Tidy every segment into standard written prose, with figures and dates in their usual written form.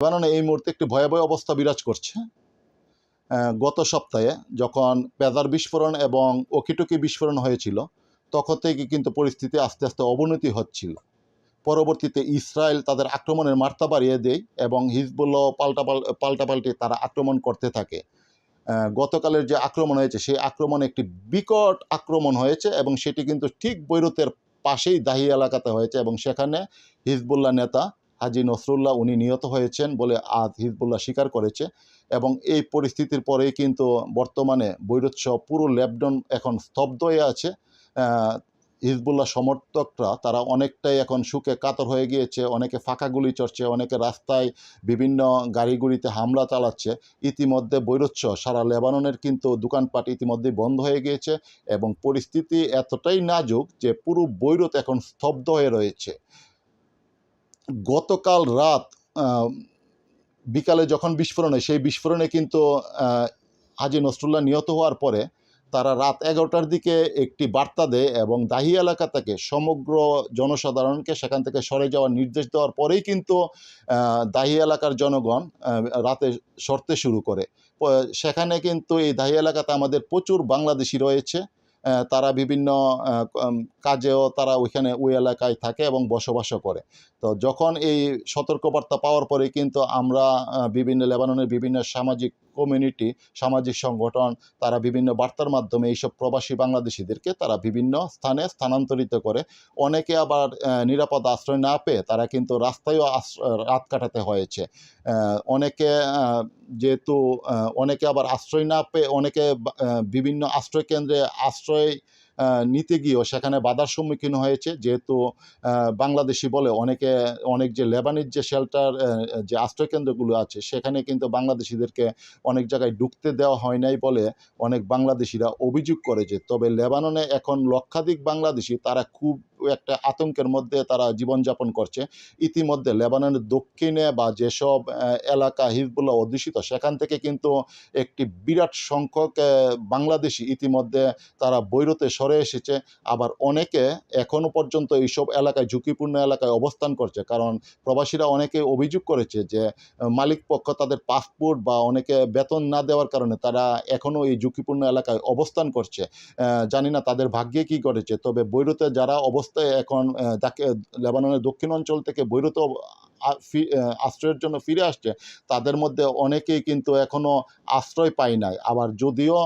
লেবাননে এই মুহূর্তে একটি ভয়াবহ অবস্থা বিরাজ করছে। গত সপ্তাহে যখন পেজার বিস্ফোরণ এবং ওকিটকি বিস্ফোরণ হয়েছিল, তখন থেকে কিন্তু পরিস্থিতি আস্তে আস্তে অবনতি হচ্ছিল। পরবর্তীতে ইসরায়েল তাদের আক্রমণের মাত্রা বাড়িয়ে দেয় এবং হিজবুল্লাহ পাল্টাপাল্টি তারা আক্রমণ করতে থাকে। গতকালের যে আক্রমণ হয়েছে, সেই আক্রমণে একটি বিকট আক্রমণ হয়েছে এবং সেটি কিন্তু ঠিক বৈরুতের পাশেই দাহি এলাকাতে হয়েছে এবং সেখানে হিজবুল্লাহ নেতা হাজি নসরুল্লাহ উনি নিহত হয়েছেন বলে আজ হিজবুল্লাহ স্বীকার করেছে। এবং এই পরিস্থিতির পরেই কিন্তু বর্তমানে বৈরুত সহ পুরো লেবানন এখন স্তব্ধ হয়ে আছে। হিজবুল্লাহ সমর্থকরা তারা অনেকটাই এখন শোকে কাতর হয়ে গিয়েছে। অনেকে ফাঁকা গুলি চড়ছে, অনেকে রাস্তায় বিভিন্ন গাড়িগুড়িতে হামলা চালাচ্ছে। ইতিমধ্যে বৈরুত সহ সারা লেবাননের কিন্তু দোকানপাট ইতিমধ্যেই বন্ধ হয়ে গিয়েছে এবং পরিস্থিতি এতটাই নাজুক যে পুরো বৈরুত এখন স্তব্ধ হয়ে রয়েছে। গতকাল রাত বিকালে যখন বিস্ফোরণ হয়, সেই বিস্ফোরণে কিন্তু হাজি নসরুল্লাহ নিহত হওয়ার পরে তারা রাত 11টার দিকে একটি বার্তা দেয় এবং দাহি এলাকা থেকে সমগ্র জনসাধারণকে সেখান থেকে সরে যাওয়ার নির্দেশ দেওয়ার পরেই কিন্তু দাহি এলাকার জনগণ রাতে সরতে শুরু করে। সেখানে কিন্তু এই দাহি এলাকাতে আমাদের প্রচুর বাংলাদেশি রয়েছে। তারা বিভিন্ন কাজেও তারা ওই এলাকায় থাকে এবং বসবাসও করে। তো যখন এই সতর্কবার্তা পাওয়ার পরে কিন্তু আমরা বিভিন্ন লেবাননের বিভিন্ন সামাজিক কমিউনিটি, সামাজিক সংগঠন তারা বিভিন্ন বার্তার মাধ্যমে এইসব প্রবাসী বাংলাদেশিদেরকে তারা বিভিন্ন স্থানে স্থানান্তরিত করে। অনেকে আবার নিরাপদ আশ্রয় না পেয়ে তারা কিন্তু রাস্তায়ও রাত কাটাতে হয়েছে। অনেকে যেহেতু অনেকে আবার আশ্রয় না পেয়ে অনেকে বিভিন্ন আশ্রয় কেন্দ্রে আশ্রয় নিতে গিয়েও সেখানে বাধার সম্মুখীন হয়েছে। যেহেতু বাংলাদেশি বলে অনেক যে লেবানিজ যে শেল্টার যে আশ্রয়কেন্দ্রগুলো আছে, সেখানে কিন্তু বাংলাদেশিদেরকে অনেক জায়গায় ঢুকতে দেওয়া হয় নাই বলে অনেক বাংলাদেশিরা অভিযোগ করেছে। তবে লেবাননে এখন লক্ষাধিক বাংলাদেশি তারা খুব একটা আতঙ্কের মধ্যে তারা জীবনযাপন করছে। ইতিমধ্যে লেবাননের দক্ষিণে বা যেসব এলাকা হিজবুল্লাহ অধ্যুষিত, সেখান থেকে কিন্তু একটি বিরাট সংখ্যক বাংলাদেশি ইতিমধ্যে তারা বৈরুতে সরে এসেছে। আবার অনেকে এখনও পর্যন্ত এইসব এলাকায় ঝুঁকিপূর্ণ এলাকায় অবস্থান করছে, কারণ প্রবাসীরা অনেকে অভিযোগ করেছে যে মালিক পক্ষ তাদের পাসপোর্ট বা অনেকে বেতন না দেওয়ার কারণে তারা এখনও এই ঝুঁকিপূর্ণ এলাকায় অবস্থান করছে। জানি না তাদের ভাগ্যে কী ঘটেছে। তবে বৈরুতে যারা অবস্থায় এখন লেবাননের দক্ষিণ অঞ্চল থেকে বৈরুতে আশ্রয়ের জন্য ফিরে আসছে, তাদের মধ্যে অনেকেই কিন্তু এখনও আশ্রয় পায় নাই। আবার যদিও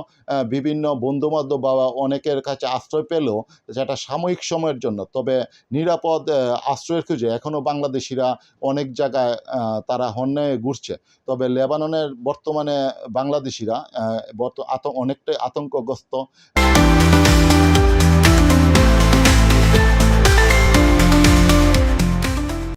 বিভিন্ন বন্ধুবান্ধব বা অনেকের কাছে আশ্রয় পেলেও যেটা সাময়িক সময়ের জন্য, তবে নিরাপদ আশ্রয়ের খুঁজে এখনও বাংলাদেশিরা অনেক জায়গায় তারা হন্যায় ঘুরছে। তবে লেবাননের বর্তমানে বাংলাদেশিরা অনেকটাই আতঙ্কগ্রস্ত।